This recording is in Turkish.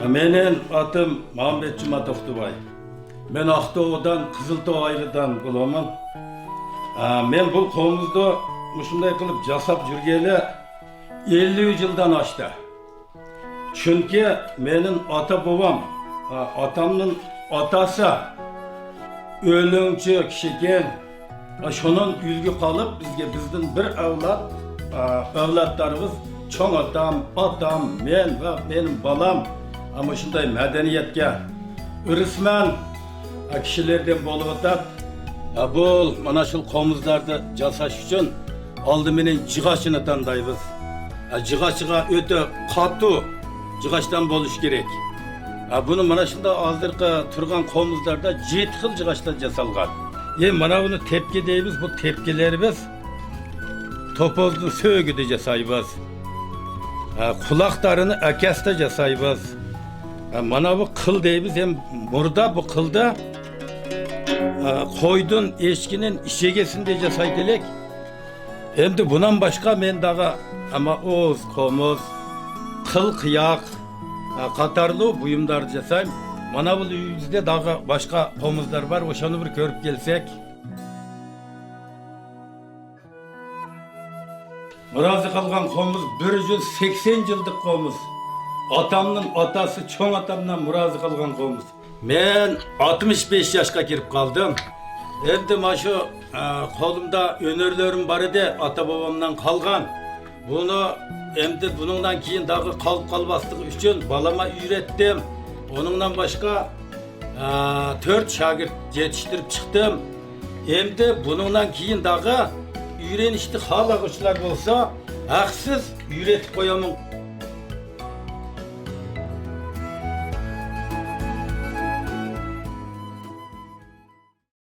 Menin adım Muhammed Cuma Toktubay. Men Aqtoğu'dan, Kızıltau ayrıdan bulaman. Men bu komuzda muşunday kılıp jasap жүрgeli 50 yıldan açtı. Çünkü menin ata babam, atamın atası ölümcü kişiken, şunun ülgü kalıp bizden bir evlatlarımız, çoğun atam, men ve benim balam ama şunday medeniyetke ırısman kişilerden bolup atat. Bu mana şu komuzlarda jasaş üçün aldı menen jigaçını tandayбыз. Jigaçıga öte katı jigaçtan boluş gerek. Bunu mana şunda azırkı turgan komuzlarda 7 xil jigaçtan jasalgan. Mana bunu tepki deymiz, bu tepkilerimiz topozlu söğüde jasayбыз. Kulaklarını akasta jasayбыз. Mana bu kıl deymiz, burada bu kılda koydun eşkinin işegesinde jasaydelek. Endi bundan başka men dağı ama oz, komuz, kıl kıyak, katarlı buyumlar jasayım. Mana bu yüzde dağı başka komuzlar var, oşanı bir görüp gelsek. Murazı kalgan komuz 180 yıldık komuz. Atamның atası, çoğun atamdan murazı kalgan komuz. Men 65 yaşka girip kaldım. Endi maşu kolumda önörlerim var edi, ata babamdan kalgan. Bunu endi bunundan keyin dağı kalıp kalbastığı üçün balama ürettim. Onundan başka 4 şagirt yetiştirip çıktım. Endi bunundan keyin dağı ürenişti halagıçlar bolsa haksız üretip koyamın.